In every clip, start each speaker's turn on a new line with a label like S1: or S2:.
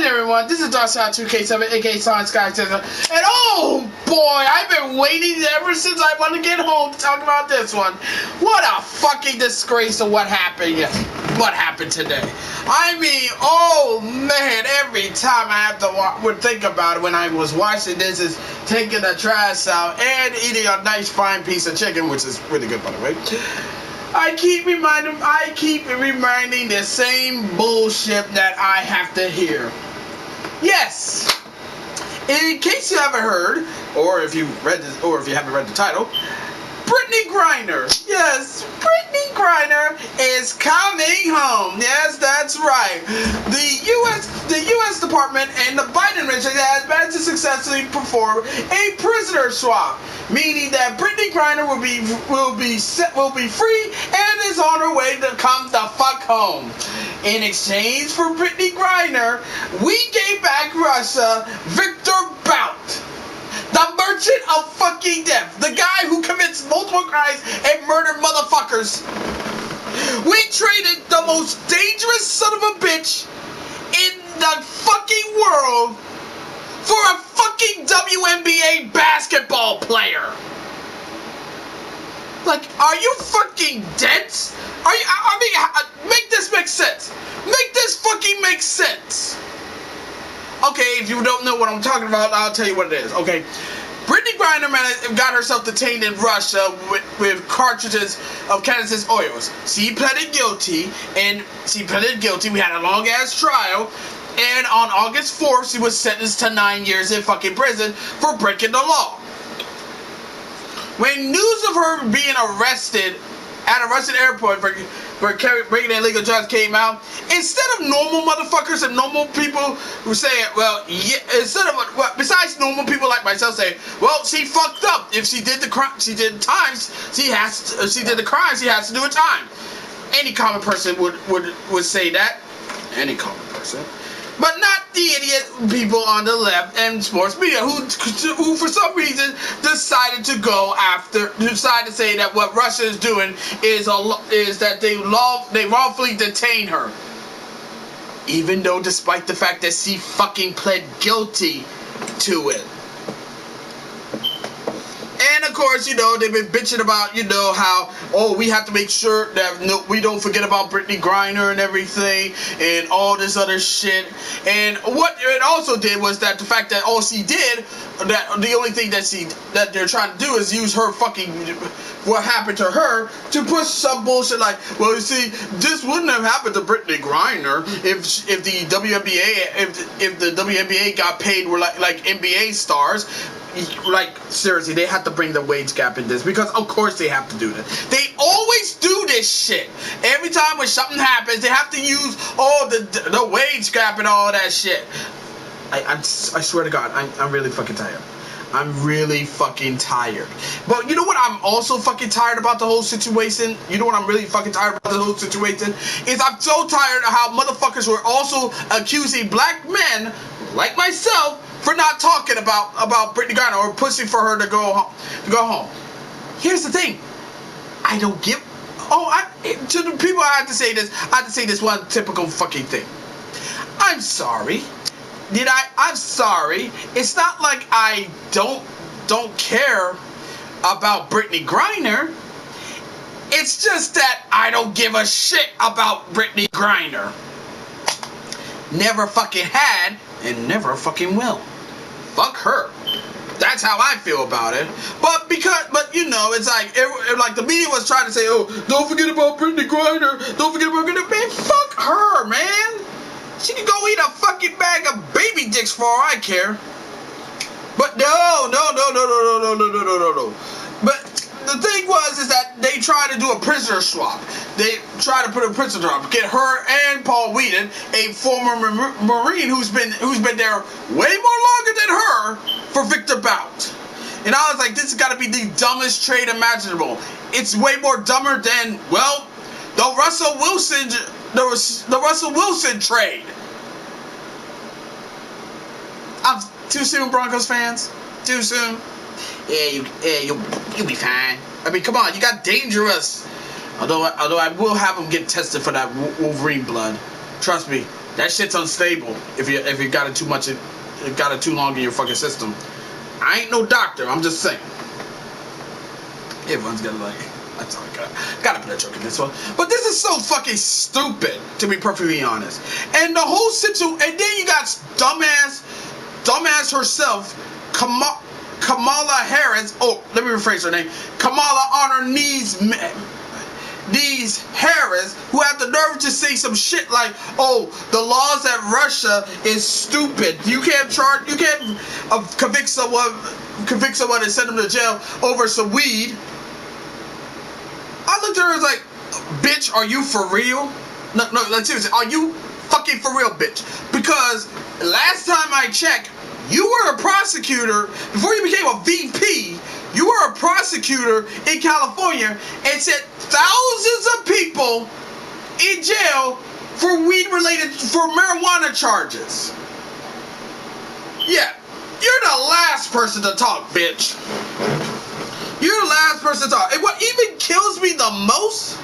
S1: everyone, this is Darcy2K7, aka Science Guy, and oh boy, I've been waiting ever since I want to get home to talk about this one. What a fucking disgrace of what happened today. I mean, oh man, every time I have to would think about it when I was washing this is taking the trash out and eating a nice fine piece of chicken, which is really good by the way. I keep reminding the same bullshit that I have to hear. Yes. In case you haven't heard, or if you haven't read the title, Brittany Griner. Yes, Brittany Griner is coming home. Yes, that's right. The U.S. Department and the Biden administration has managed to successfully perform a prisoner swap, meaning that Brittany Griner will be free and is on her way to come the fuck home. In exchange for Brittany Griner, we gave back Russia Victor Bout, the merchant of fucking death, the guy who commits multiple crimes and murdered motherfuckers. We traded the most dangerous son of a bitch in the fucking world for a fucking WNBA basketball player. Like, are you fucking dense? Make this make sense. Make this fucking make sense. Okay, if you don't know what I'm talking about, I'll tell you what it is. Okay, Brittany Griner got herself detained in Russia with cartridges of cannabis oils. She pleaded guilty. We had a long ass trial, and on August 4th, she was sentenced to 9 years in fucking prison for breaking the law. When news of her being arrested at a Russian airport for breaking illegal drugs came out, instead of normal motherfuckers and normal people who say, well, yeah, besides normal people like myself say, well, she fucked up. If she did the crime, she did times. She did the crime. She has to do a time. Any common person would say that. Any common person. But not the idiot people on the left and sports media who for some reason decided to say that what Russia is doing is that they wrongfully detain her. Even though despite the fact that she fucking pled guilty to it. And of course, they've been bitching about, how, we have to make sure that we don't forget about Brittany Griner and everything and all this other shit. And what it also did was that the fact that all she did, that the only thing that they're trying to do is use her fucking, what happened to her to push some bullshit like, well, you see, this wouldn't have happened to Brittany Griner if the WNBA got paid were like NBA stars. Like, seriously, they have to bring the wage gap in this, because of course they have to do that. They always do this shit. Every time when something happens, they have to use the wage gap and all that shit. I swear to God, I'm really fucking tired. I'm really fucking tired. But you know what I'm also fucking tired about the whole situation? You know what I'm really fucking tired about the whole situation? Is I'm so tired of how motherfuckers were also accusing black men, like myself, for not talking about Brittany Griner or pushing for her to go home. Here's the thing. I don't give... to the people I have to say this one typical fucking thing. I'm sorry. I'm sorry. It's not like I don't care about Brittany Griner. It's just that I don't give a shit about Brittany Griner. Never fucking had and never fucking will. Fuck her. That's how I feel about it. But it's like the media was trying to say, don't forget about Brittany Griner. Don't forget about Brittany. Man, fuck her, man. She can go eat a fucking bag of baby dicks for all I care. But no. But the thing is that they tried to do a prisoner swap. They tried to put a prisoner swap, get her and Paul Wheaton, a former Marine who's been there way more longer than her, for Victor Bout. And I was like, this has got to be the dumbest trade imaginable. It's way more dumber than, well, the Russell Wilson trade. I'm too soon, Broncos fans. Too soon. You'll be fine. I mean, come on, you got Dangerous. Although I will have him get tested for that Wolverine blood. Trust me, That shit's unstable if you got it too much, got it too long in your fucking system. I ain't no doctor. I'm just saying. Everyone's gonna like. That's all I gotta put a joke in this one. But this is so fucking stupid, to be perfectly honest. And the whole situation. And then you got dumbass herself, Kamala Harris. Oh, let me rephrase her name. Kamala on her knees. These Harris, who have the nerve to say some shit like, "Oh, the laws at Russia is stupid. You can't convict someone and send them to jail over some weed." I looked at her and was like, "Bitch, are you for real? No, like seriously, are you fucking for real, bitch?" Because last time I checked, you were a prosecutor before you became a VP. You were a prosecutor in California and set thousands of people in jail for marijuana charges. Yeah, you're the last person to talk, bitch. You're the last person to talk. And what even kills me the most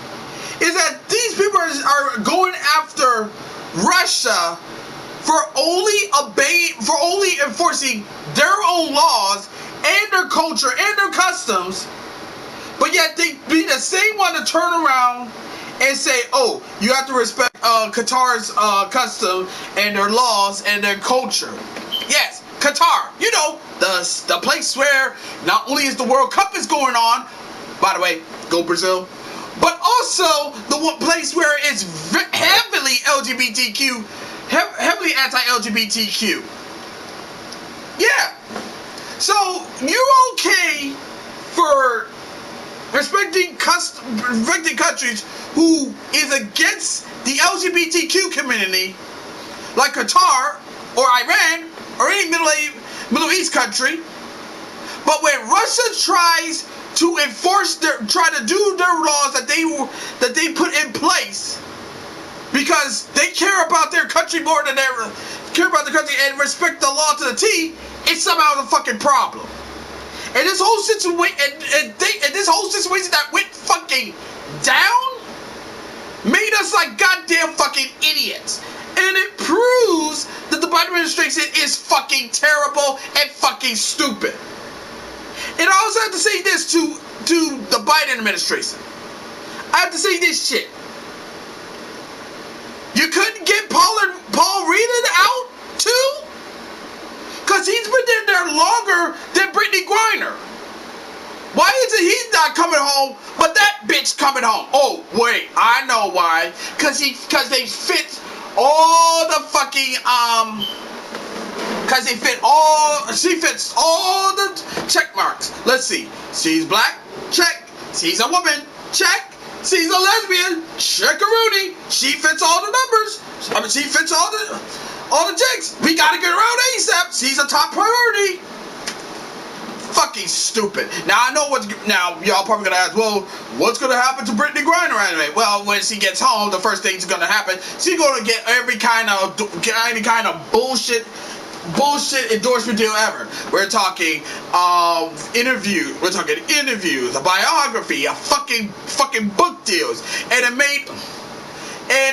S1: is that these people are going after Russia for only enforcing their own laws and their culture and their customs, but yet they be the same one to turn around and say, "Oh, you have to respect Qatar's custom and their laws and their culture." Yes, Qatar, you know, the place where not only is the World Cup is going on, by the way, go Brazil, but also the one place where it's heavily LGBTQ, heavily anti-LGBTQ. Yeah. So you're okay for respecting countries who is against the LGBTQ community, like Qatar or Iran or any Middle East country, but when Russia tries to try to do their laws that they put in place because they care about their country more than they care about the country and respect the law to the T, it's somehow the fucking problem. And this whole situation, and this whole situation that went fucking down, made us like goddamn fucking idiots. And it proves that the Biden administration is fucking terrible and fucking stupid. And I also have to say this to the Biden administration. I have to say this shit. You couldn't get Paul Riemann out too? Because he's been there longer than Brittany Griner. Why is it he's not coming home, but that bitch coming home? Oh, wait, I know why. Because they fit all the fucking, she fits all the check marks. Let's see. She's black, check. She's a woman, check. She's a lesbian, check-a-rooney. She fits all the numbers. I mean, she fits all the chicks. We gotta get around ASAP. She's a top priority. Fucking stupid. Now I know now y'all probably gonna ask, well, what's gonna happen to Brittany Griner anyway? Well, when she gets home, the first thing's gonna happen, she's gonna get any kind of bullshit endorsement deal ever. We're talking interviews, a biography, a fucking book deals, and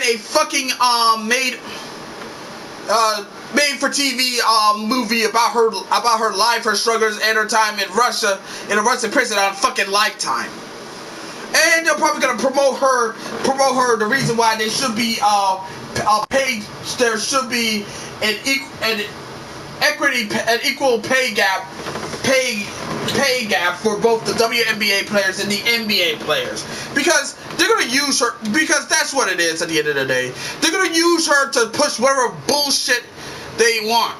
S1: a fucking made for TV movie about her life, her struggles, and her time in Russia, in a Russian prison on fucking Lifetime. And they're probably gonna promote her. The reason why they should be paid. There should be an equal pay gap for both the WNBA players and the NBA players, because they're gonna use her, because that's what it is at the end of the day. They're gonna use her to push whatever bullshit they want.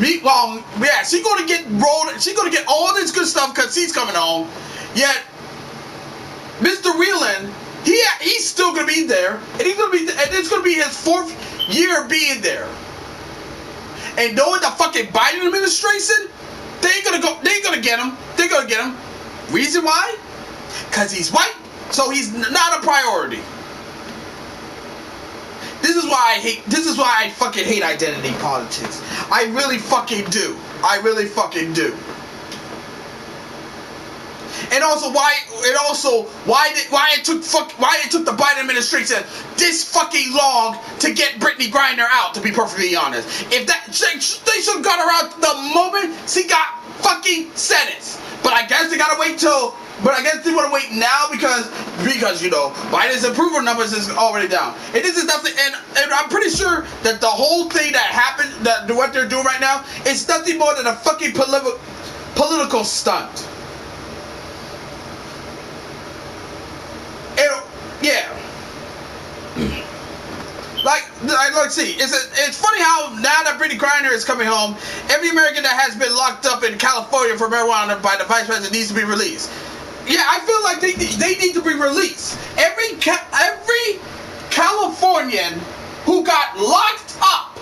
S1: She's gonna get rolled. She's gonna get all this good stuff because she's coming home. Yet, Mr. Whelan, he's still gonna be there, and it's gonna be his 4th year being there. And knowing the fucking Biden administration, they ain't gonna get him. They're gonna get him. Reason why? Because he's white, so he's not a priority. This is why I fucking hate identity politics. I really fucking do. And also why it took the Biden administration this fucking long to get Brittany Griner out, to be perfectly honest. If that they should have got her out the moment she got fucking sentenced. But I guess they gotta wait till they want to wait now because you know Biden's approval numbers is already down. And this is nothing, and I'm pretty sure that the whole thing that happened, that what they're doing right now, is nothing more than a fucking political stunt. Yeah. Like see, it's funny how now that Brittany Griner is coming home, every American that has been locked up in California for marijuana by the vice president needs to be released. Yeah, I feel like they need to be released. Every Californian who got locked up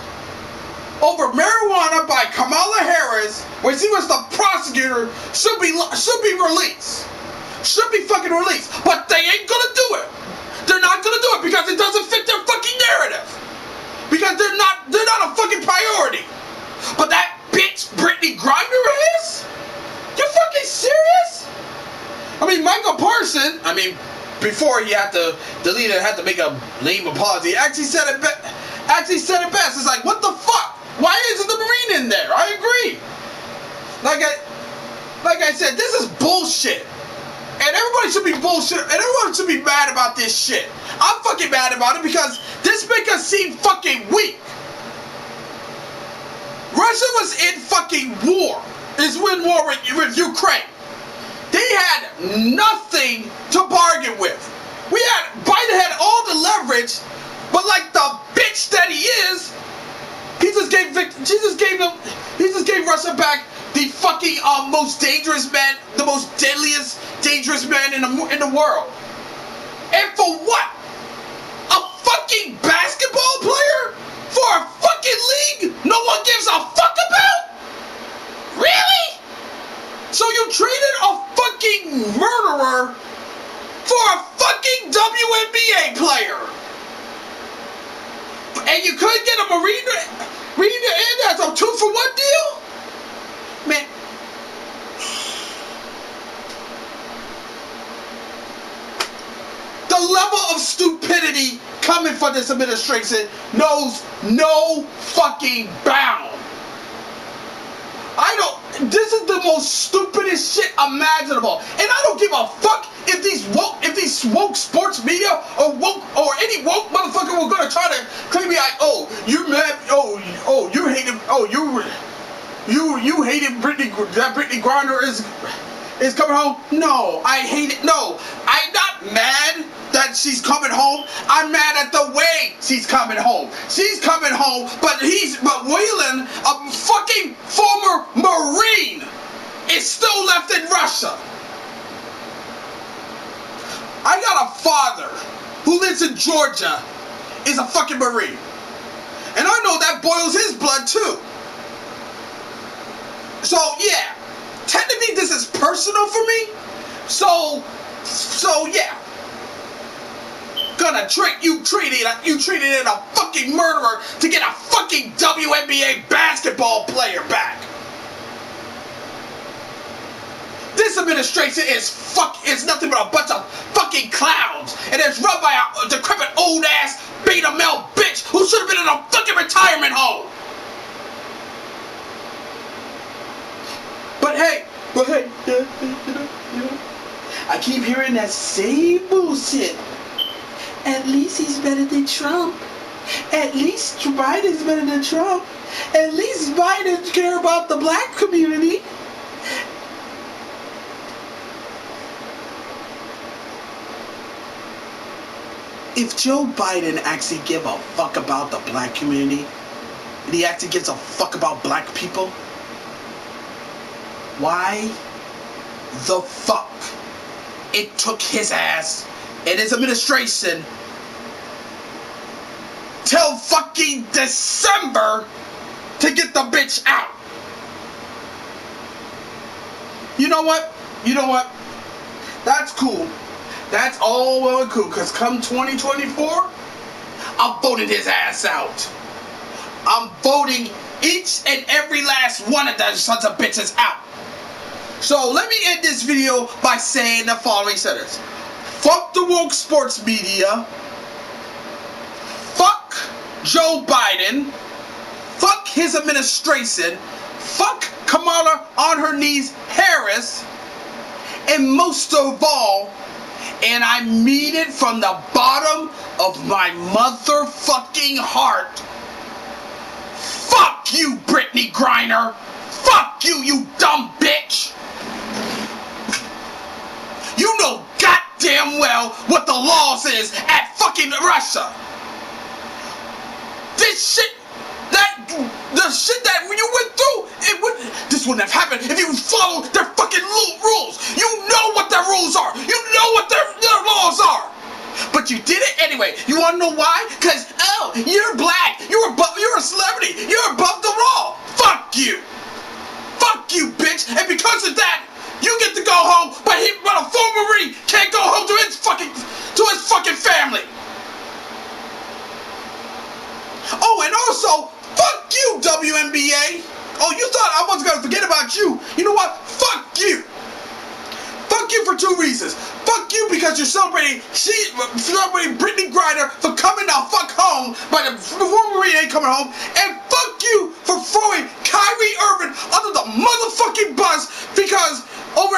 S1: over marijuana by Kamala Harris, when she was the prosecutor, should be released. Should be fucking released. But they ain't gonna do it. They're not gonna do it because it doesn't fit their fucking narrative. Because they're not a fucking priority. But that bitch Brittany Griner is? You fucking serious? I mean, Michael Parson, before he had to delete it, had to make a lame apology, actually said it best. It's like, what the fuck? Why isn't the Marine in there? I agree. Like I said, this is bullshit. And everybody should be bullshit, and everyone should be mad about this shit. I'm fucking mad about it because this makes us seem fucking weak. Russia was in fucking war. Is in war with Ukraine. They had nothing to bargain with. Biden had all the leverage, but like the bitch that he is, he just gave Russia back the fucking most dangerous man, the most deadliest dangerous man in the world. And for what? A fucking basketball player? For a fucking league no one gives a fuck about? Really? So you traded a fucking murderer for a fucking WNBA player? And you couldn't get a Marine in as a 2-for-1 deal? Man. The level of stupidity coming from this administration knows no fucking bound. This is the most stupidest shit imaginable. And I don't give a fuck if these woke sports media or any woke motherfucker were gonna try to claim me like, oh, you're mad, you hated, you hated Brittany, that Brittany Griner is coming home. No, I hate it. No, I'm not mad that she's coming home. I'm mad at the way she's coming home. She's coming home, but Whelan, a fucking former Marine, is still left in Russia. I got a father who lives in Georgia, is a fucking Marine. And I know that boils his blood too. So yeah, technically this is personal for me. So yeah. Gonna you treated it a fucking murderer to get a fucking WNBA basketball player back. This administration is nothing but a bunch of fucking clowns, and it's run by a decrepit old ass beta male bitch who should have been in a fucking retirement home. But hey, I keep hearing that same bullshit. At least he's better than Trump. At least Biden's better than Trump. At least Biden cares about the black community. If Joe Biden actually give a fuck about the black community, and he actually gives a fuck about black people, why the fuck it took his ass and his administration till fucking December to get the bitch out? You know what? That's cool. That's all well and cool, because come 2024, I'm voting his ass out. I'm voting each and every last one of those sons of bitches out. So let me end this video by saying the following sentence. Fuck the woke sports media. Fuck Joe Biden. Fuck his administration. Fuck Kamala on her knees Harris. And most of all, and I mean it from the bottom of my motherfucking heart, fuck you, Brittany Griner. Fuck you, you dumb bitch. You know goddamn well what the laws is at fucking Russia. This shit, the shit that you went through, this wouldn't have happened if you followed their fucking rules. You know what their rules are. You know what their laws are. But you did it anyway. You wanna know why? Cause you're black. You're a celebrity. You're above the law. Fuck you. Fuck you, bitch. And because of that, you get to go home, but a former Marine can't go home to his fucking family. Oh, and also, fuck you, WNBA. Oh, you thought I wasn't gonna forget about you. You know what? Fuck you. Fuck you for two reasons. Fuck you because you're celebrating Brittany Griner for coming the fuck home, but the former Marine ain't coming home. And fuck you for throwing Kyrie Irving under the motherfucking bus because over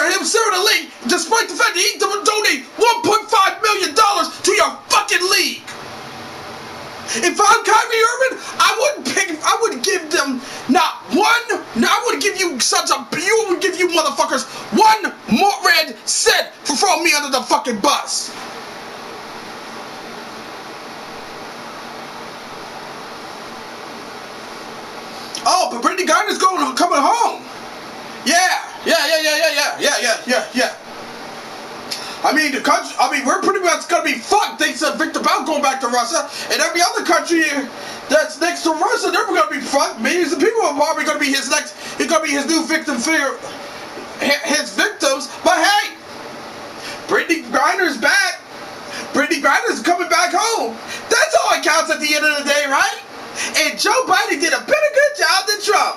S1: him serving the league, despite the fact that he donated $1.5 million to your fucking league. If I'm Kyrie Irving, I wouldn't give them I wouldn't give you motherfuckers one more red cent for throwing me under the fucking bus. Oh, but Brittany Griner's coming home. Yeah. I mean, we're pretty much gonna be fucked thanks to Victor Bout going back to Russia, and every other country that's next to Russia, they're gonna be fucked. Millions of people are probably gonna be his new victim figure, his victims. But hey, Brittany Griner's back. Brittany Griner's coming back home. That's all that counts at the end of the day, right? And Joe Biden did a better good job than Trump.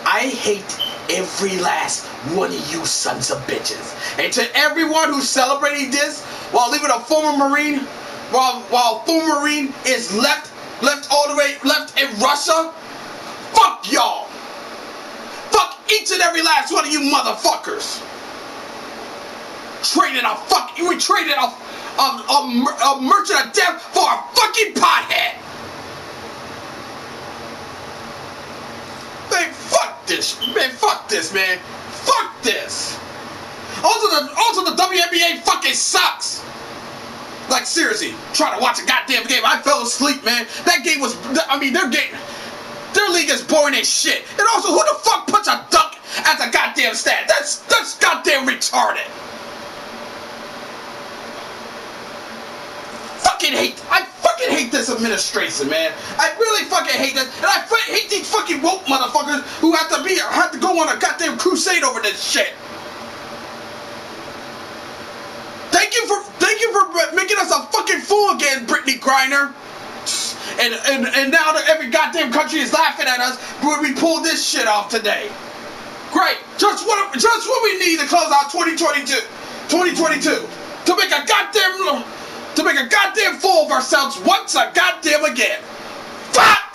S1: I hate every last one of you sons of bitches. And to everyone who's celebrating this while leaving a former Marine, while former Marine is left in Russia, fuck y'all. Fuck each and every last one of you motherfuckers. We traded a merchant of death for a fucking pothead. Man, fuck this, man. Fuck this. Also the WNBA fucking sucks. Like, seriously, trying to watch a goddamn game. I fell asleep, man. That game was, their league is boring as shit. And also, who the fuck puts a dunk as a goddamn stat? That's goddamn retarded. I fucking hate this administration, man. I really fucking hate this, and I hate these fucking woke motherfuckers who have to go on a goddamn crusade over this shit. Thank you for making us a fucking fool again, Brittany Griner. And now that every goddamn country is laughing at us when we pull this shit off today. Great, just what we need to close out 2022 to make a goddamn fool of ourselves once a goddamn again. Fuck!